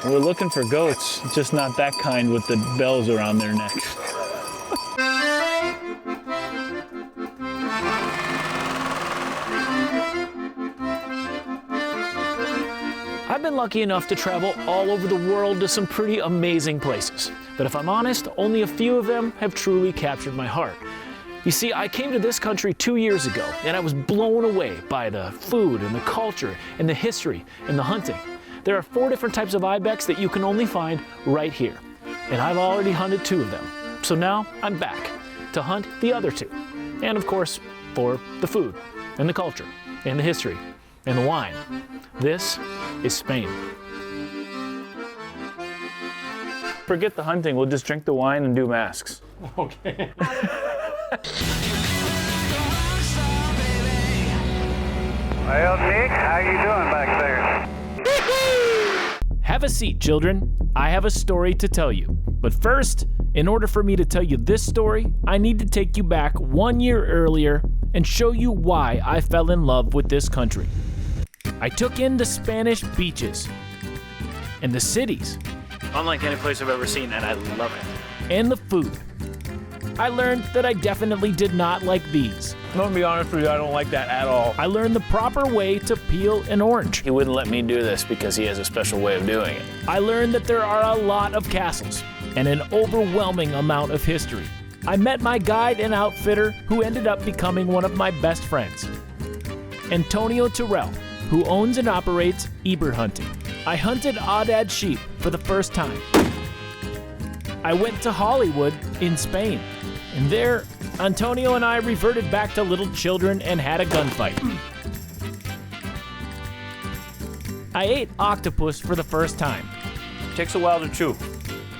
We're looking for goats, just not that kind with the bells around their necks. I've been lucky enough to travel all over the world to some pretty amazing places. But if I'm honest, only a few of them have truly captured my heart. You see, I came to this country 2 years ago, and I was blown away by the food and the culture and the history and the hunting. There are 4 different types of ibex that you can only find right here. And I've already hunted 2 of them. So now I'm back to hunt the other 2. And of course, for the food and the culture and the history and the wine. This is Spain. Forget the hunting, we'll just drink the wine and do masks. Okay. Well, Nick, how you doing back there? Have a seat, children. I have a story to tell you. But first, in order for me to tell you this story, I need to take you back 1 year earlier and show you why I fell in love with this country. I took in the Spanish beaches and the cities. Unlike any place I've ever seen, and I love it. And the food. I learned that I definitely did not like these. I'm gonna be honest with you, I don't like that at all. I learned the proper way to peel an orange. He wouldn't let me do this because he has a special way of doing it. I learned that there are a lot of castles and an overwhelming amount of history. I met my guide and outfitter who ended up becoming one of my best friends, Antonio Terrell, who owns and operates Iber Hunting. I hunted aoudad sheep for the first time. I went to Hollywood in Spain, and there, Antonio and I reverted back to little children and had a gunfight. I ate octopus for the first time. Takes a while to chew.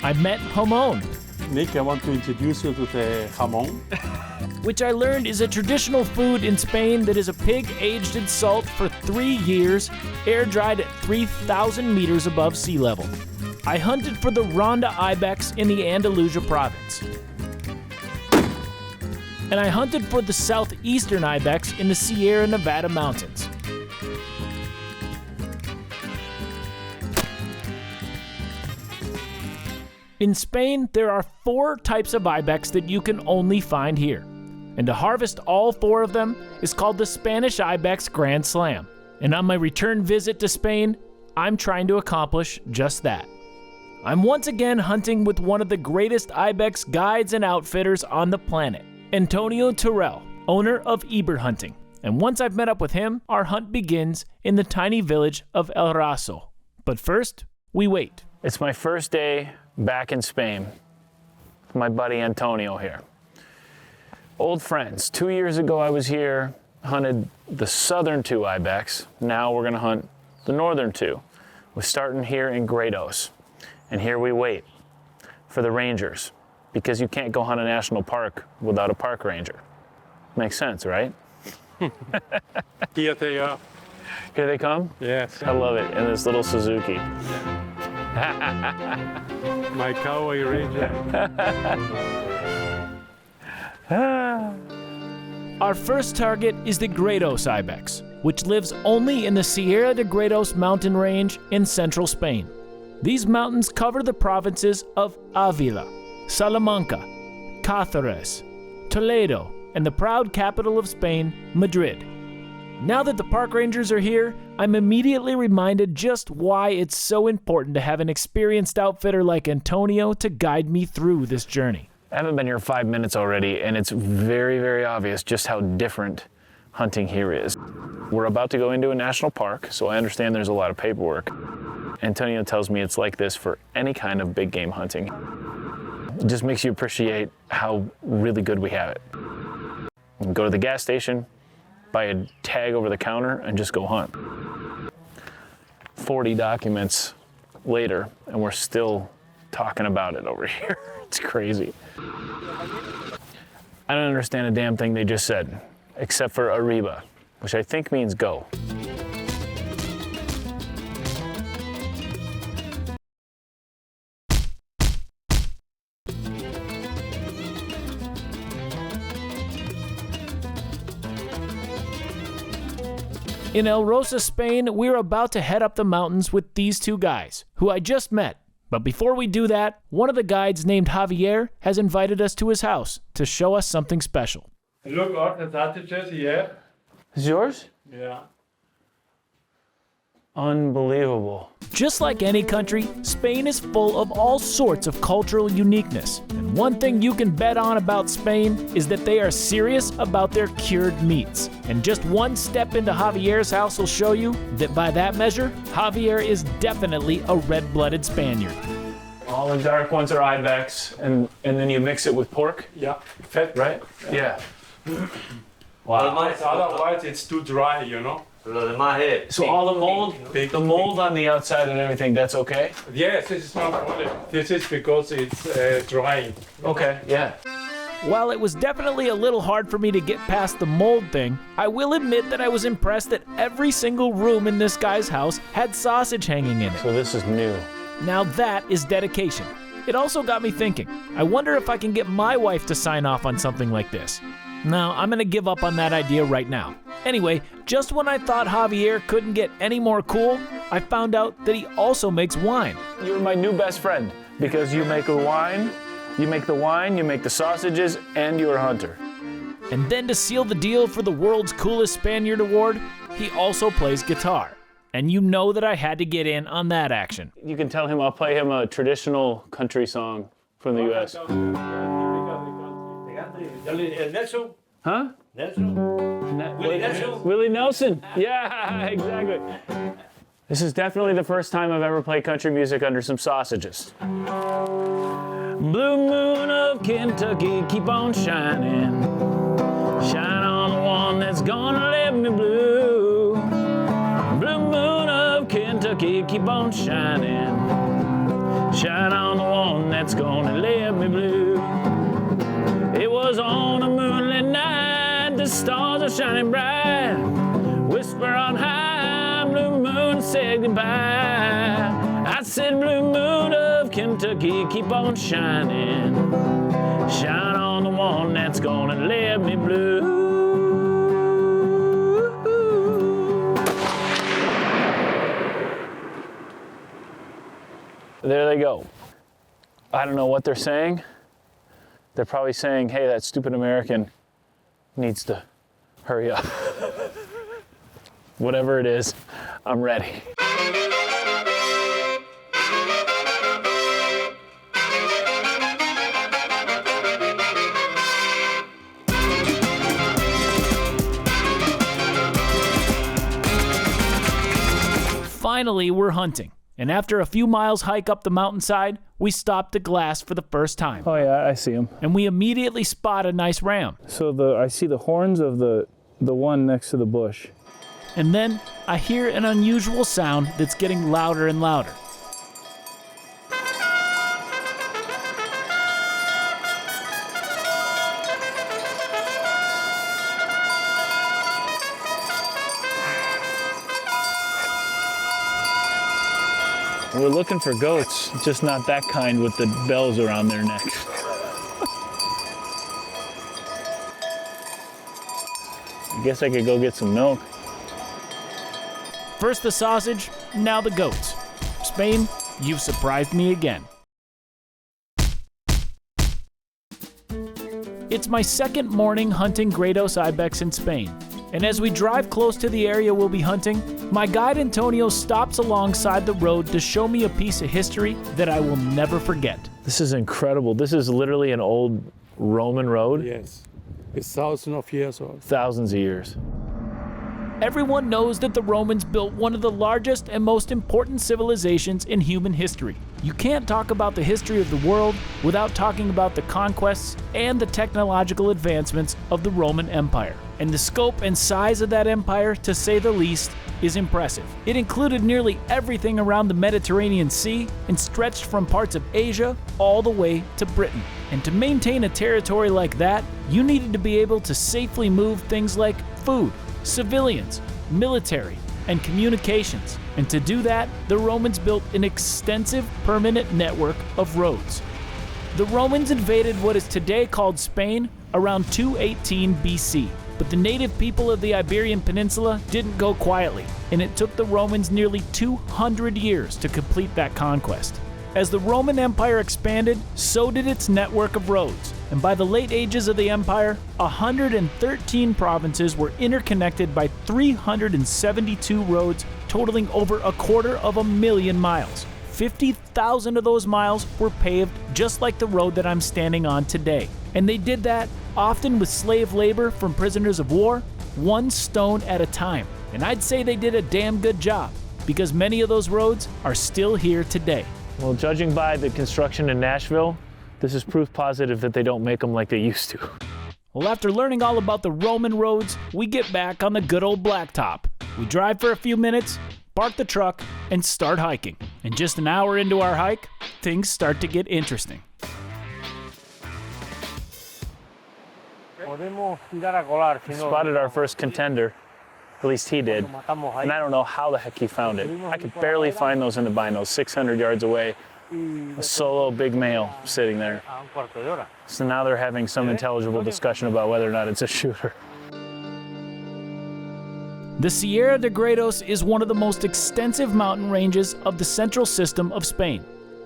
I met jamon, Nick, I want to introduce you to the jamon. which I learned is a traditional food in Spain that is a pig aged in salt for 3 years, air dried at 3,000 meters above sea level. I hunted for the Ronda Ibex in the Andalusia province. And I hunted for the southeastern ibex in the Sierra Nevada mountains. In Spain, there are 4 types of ibex that you can only find here. And to harvest all 4 of them is called the Spanish Ibex Grand Slam. And on my return visit to Spain, I'm trying to accomplish just that. I'm once again hunting with one of the greatest ibex guides and outfitters on the planet, Antonio Terrell, owner of Iber Hunting. And once I've met up with him, our hunt begins in the tiny village of El Raso. But first, we wait. It's my first day back in Spain. My buddy Antonio here. Old friends. 2 years ago I was here, hunted the southern 2 ibex. Now we're gonna hunt the northern 2. We're starting here in Gredos. And here we wait for the rangers, because you can't go hunt a national park without a park ranger. Makes sense, right? Here they are. Here they come? Yes. I love it, in this little Suzuki. My cowboy ranger. Our first target is the Gredos Ibex, which lives only in the Sierra de Gredos mountain range in central Spain. These mountains cover the provinces of Avila, Salamanca, Cáceres, Toledo, and the proud capital of Spain, Madrid. Now that the park rangers are here, I'm immediately reminded just why it's so important to have an experienced outfitter like Antonio to guide me through this journey. I haven't been here 5 minutes already, and it's very, very obvious just how different hunting here is. We're about to go into a national park, so I understand there's a lot of paperwork. Antonio tells me it's like this for any kind of big game hunting. It just makes you appreciate how really good we have it. You can go to the gas station, buy a tag over the counter, and just go hunt. 40 documents later, and we're still talking about it over here. It's crazy. I don't understand a damn thing they just said, except for arriba, which I think means go. In El Rosa, Spain, we're about to head up the mountains with these two guys, who I just met. But before we do that, one of the guides named Javier has invited us to his house to show us something special. Look, all the sausages here. Is yours? Yeah. Unbelievable. Just like any country, Spain is full of all sorts of cultural uniqueness. And one thing you can bet on about Spain is that they are serious about their cured meats. And just one step into Javier's house will show you that by that measure, Javier is definitely a red-blooded Spaniard. All the dark ones are Ibex, and then you mix it with pork, Yeah. Fat, right? Yeah. Wow. Otherwise, it's too dry, you know. So all the mold on the outside and everything, that's okay? Yes, this is not problem. This is because it's drying. Okay, yeah. While it was definitely a little hard for me to get past the mold thing, I will admit that I was impressed that every single room in this guy's house had sausage hanging in it. So this is new. Now that is dedication. It also got me thinking, I wonder if I can get my wife to sign off on something like this. No, I'm gonna give up on that idea right now. Anyway, just when I thought Javier couldn't get any more cool, I found out that he also makes wine. You're my new best friend because you make the wine, you make the sausages, and you're a hunter. And then to seal the deal for the world's coolest Spaniard award, he also plays guitar. And you know that I had to get in on that action. You can tell him I'll play him a traditional country song from the U.S. Nelson? Huh? Nelson? Willie Nelson? Willie Nelson. Yeah, exactly. This is definitely the first time I've ever played country music under some sausages. Blue moon of Kentucky, keep on shining. Shine on the one that's gonna let me blue. Blue moon of Kentucky, keep on shining. Shine on the one that's gonna let me blue. It was on a moonlit night, the stars are shining bright. Whisper on high, blue moon said goodbye. I said, blue moon of Kentucky, keep on shining. Shine on the one that's gonna let me blue. There they go. I don't know what they're saying. They're probably saying, hey, that stupid American needs to hurry up. Whatever it is, I'm ready. Finally, we're hunting. And after a few miles hike up the mountainside, we stopped to glass for the first time. Oh yeah, I see them. And we immediately spot a nice ram. So I see the horns of the one next to the bush. And then I hear an unusual sound that's getting louder and louder. We're looking for goats, just not that kind with the bells around their necks. I guess I could go get some milk. First the sausage, now the goats. Spain, you've surprised me again. It's my second morning hunting Gredos Ibex in Spain. And as we drive close to the area we'll be hunting, my guide Antonio stops alongside the road to show me a piece of history that I will never forget. This is incredible. This is literally an old Roman road. Yes. It's thousands of years old. Thousands of years. Everyone knows that the Romans built one of the largest and most important civilizations in human history. You can't talk about the history of the world without talking about the conquests and the technological advancements of the Roman Empire. And the scope and size of that empire, to say the least, is impressive. It included nearly everything around the Mediterranean Sea and stretched from parts of Asia all the way to Britain. And to maintain a territory like that, you needed to be able to safely move things like food, civilians, military, and communications. And to do that, the Romans built an extensive permanent network of roads. The Romans invaded what is today called Spain around 218 BC. But the native people of the Iberian Peninsula didn't go quietly, and it took the Romans nearly 200 years to complete that conquest. As the Roman Empire expanded, so did its network of roads, and by the late ages of the empire, 113 provinces were interconnected by 372 roads totaling over 250,000 miles. 50,000 of those miles were paved just like the road that I'm standing on today. And they did that often with slave labor from prisoners of war, one stone at a time. And I'd say they did a damn good job, because many of those roads are still here today. Well, judging by the construction in Nashville, this is proof positive that they don't make them like they used to. Well, after learning all about the Roman roads, we get back on the good old blacktop. We drive for a few minutes, park the truck, and start hiking. And just an hour into our hike, things start to get interesting. Spotted our first contender, at least he did, and I don't know how the heck he found it. I could barely find those in the binos, 600 yards away, a solo big male sitting there. So now they're having some intelligible discussion about whether or not it's a shooter. The Sierra de Gredos is one of the most extensive mountain ranges of the central system of Spain.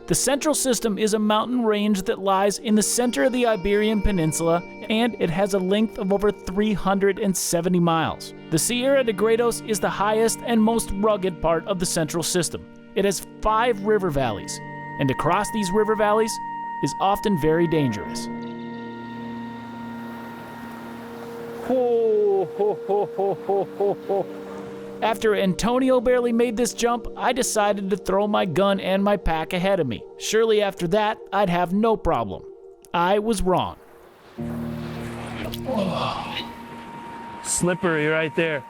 The central system is a mountain range that lies in the center of the Iberian Peninsula, and it has a length of over 370 miles. The Sierra de Gredos is the highest and most rugged part of the central system. It has 5 river valleys, and to cross these river valleys is often very dangerous. After Antonio barely made this jump, I decided to throw my gun and my pack ahead of me. Surely after that, I'd have no problem. I was wrong. Slippery right there.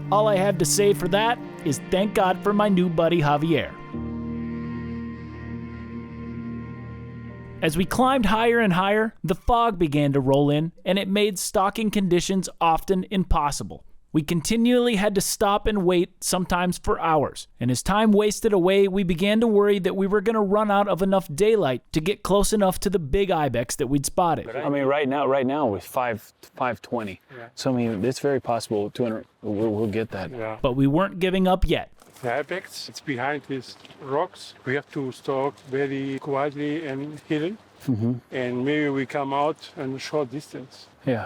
All I have to say for that is thank God for my new buddy Javier. As we climbed higher and higher, the fog began to roll in, and it made stalking conditions often impossible. We continually had to stop and wait, sometimes for hours. And as time wasted away, we began to worry that we were going to run out of enough daylight to get close enough to the big ibex that we'd spotted. I mean, right now with 520. Yeah. So I mean, it's very possible 200. We'll get that. Yeah. But we weren't giving up yet. The ibex, it's behind these rocks. We have to stalk very quietly and hidden. Mm-hmm. And maybe we come out in a short distance. Yeah.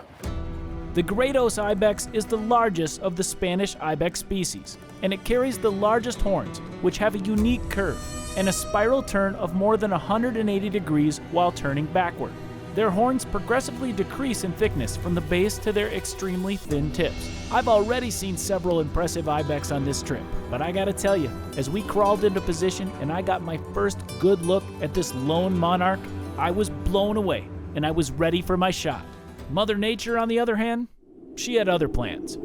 The Gredos Ibex is the largest of the Spanish ibex species, and it carries the largest horns, which have a unique curve and a spiral turn of more than 180 degrees while turning backward. Their horns progressively decrease in thickness from the base to their extremely thin tips. I've already seen several impressive ibex on this trip, but I gotta tell you, as we crawled into position and I got my first good look at this lone monarch, I was blown away and I was ready for my shot. Mother Nature, on the other hand, she had other plans.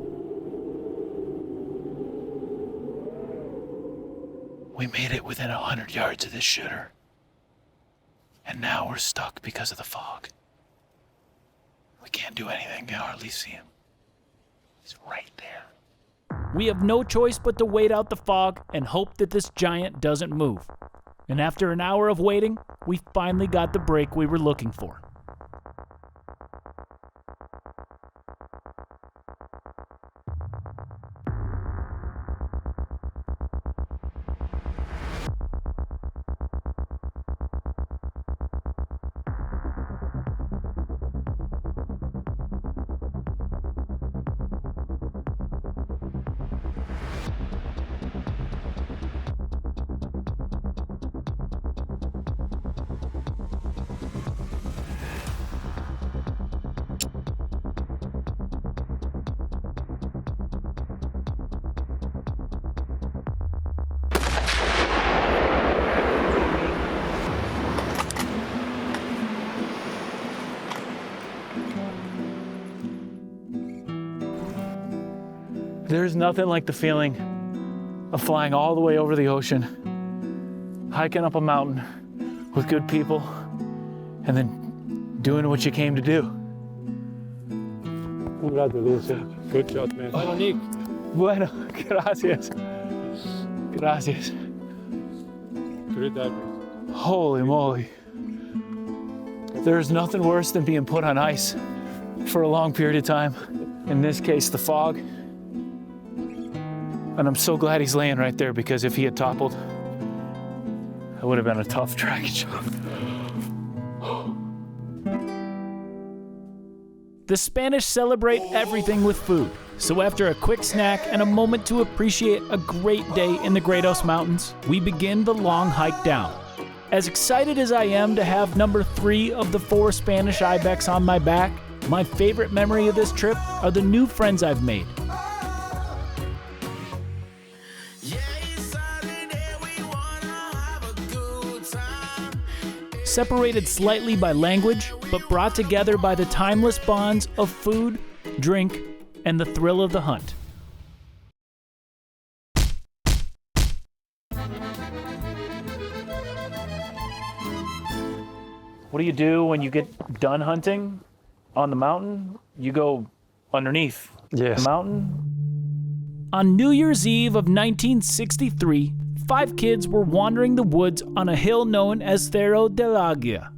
We made it within 100 yards of this shooter. And now we're stuck because of the fog. We can't do anything to hardly see him. He's right there. We have no choice but to wait out the fog and hope that this giant doesn't move. And after an hour of waiting, we finally got the break we were looking for. There's nothing like the feeling of flying all the way over the ocean, hiking up a mountain with good people, and then doing what you came to do. Congratulations. Good job, man. Bueno, gracias. Gracias. Great ibex. Holy moly. There's nothing worse than being put on ice for a long period of time. In this case, the fog. And I'm so glad he's laying right there, because if he had toppled, it would have been a tough tracking job. The Spanish celebrate everything with food. So after a quick snack and a moment to appreciate a great day in the Gredos Mountains, we begin the long hike down. As excited as I am to have number 3 of the 4 Spanish Ibex on my back, my favorite memory of this trip are the new friends I've made. Separated slightly by language, but brought together by the timeless bonds of food, drink, and the thrill of the hunt. What do you do when you get done hunting on the mountain? You go underneath the mountain. On New Year's Eve of 1963, 5 kids were wandering the woods on a hill known as Cerro del Águila.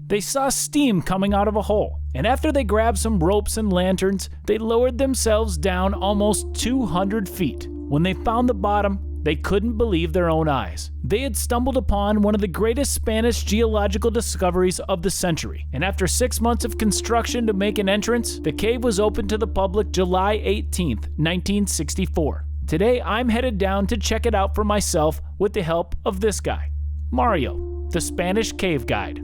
They saw steam coming out of a hole, and after they grabbed some ropes and lanterns, they lowered themselves down almost 200 feet. When they found the bottom, they couldn't believe their own eyes. They had stumbled upon one of the greatest Spanish geological discoveries of the century, and after 6 months of construction to make an entrance, the cave was opened to the public July 18th, 1964. Today, I'm headed down to check it out for myself with the help of this guy, Mario, the Spanish cave guide.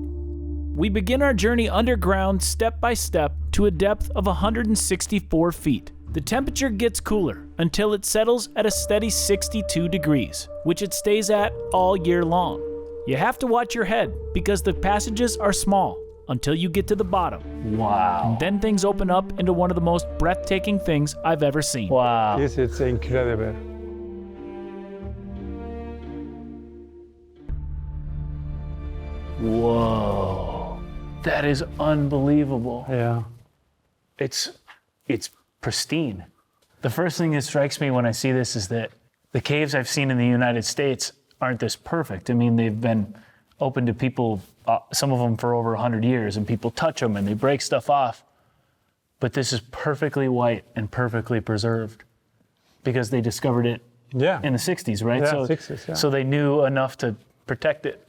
We begin our journey underground step by step to a depth of 164 feet. The temperature gets cooler until it settles at a steady 62 degrees, which it stays at all year long. You have to watch your head because the passages are small until you get to the bottom. Wow. And then things open up into one of the most breathtaking things I've ever seen. Wow. This is incredible. Whoa. That is unbelievable. Yeah. It's pristine. The first thing that strikes me when I see this is that the caves I've seen in the United States aren't this perfect. I mean, they've been open to people, some of them for over 100 years, and people touch them and they break stuff off. But this is perfectly white and perfectly preserved because they discovered it in the 60s, right? Yeah, so, 60s, yeah. So they knew enough to protect it.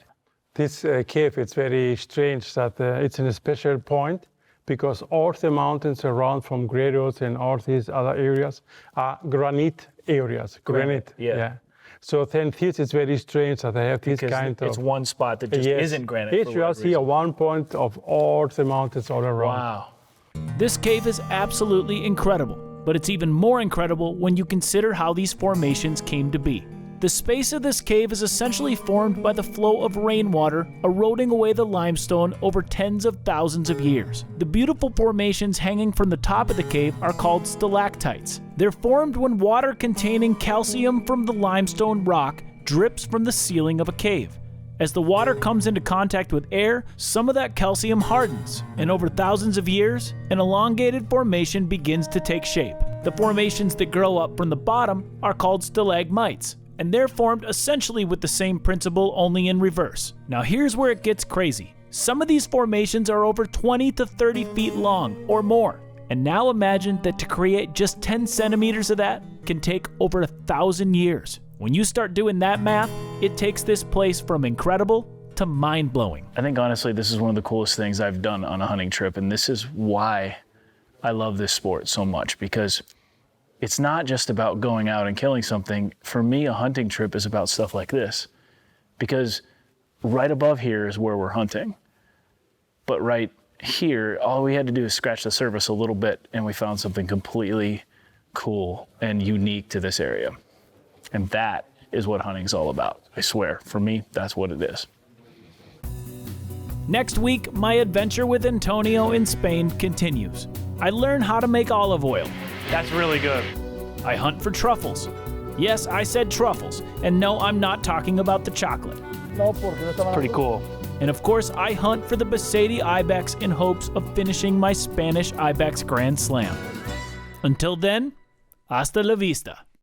This cave, it's very strange that it's in a special point because all the mountains around from Gredos and all these other areas are granite areas. Granite, yeah. So then this is very strange that they have this Because kind of... it's one spot that just isn't granite. It's just here one point of all the mountains all around. Wow. This cave is absolutely incredible, but it's even more incredible when you consider how these formations came to be. The space of this cave is essentially formed by the flow of rainwater eroding away the limestone over tens of thousands of years. The beautiful formations hanging from the top of the cave are called stalactites. They're formed when water containing calcium from the limestone rock drips from the ceiling of a cave. As the water comes into contact with air, some of that calcium hardens, and over thousands of years, an elongated formation begins to take shape. The formations that grow up from the bottom are called stalagmites, and they're formed essentially with the same principle, only in reverse. Now here's where it gets crazy. Some of these formations are over 20 to 30 feet long or more. And now imagine that to create just 10 centimeters of that can take over 1,000 years. When you start doing that math, it takes this place from incredible to mind-blowing. I think honestly, this is one of the coolest things I've done on a hunting trip, and this is why I love this sport so much, because it's not just about going out and killing something. For me, a hunting trip is about stuff like this, because right above here is where we're hunting. But right here, all we had to do is scratch the surface a little bit, and we found something completely cool and unique to this area. And that is what hunting's all about. I swear, for me, that's what it is. Next week, my adventure with Antonio in Spain continues. I learn how to make olive oil. That's really good. I hunt for truffles. Yes, I said truffles. And no, I'm not talking about the chocolate. Pretty cool. And of course, I hunt for the Gredos Ibex in hopes of finishing my Spanish Ibex Grand Slam. Until then, hasta la vista.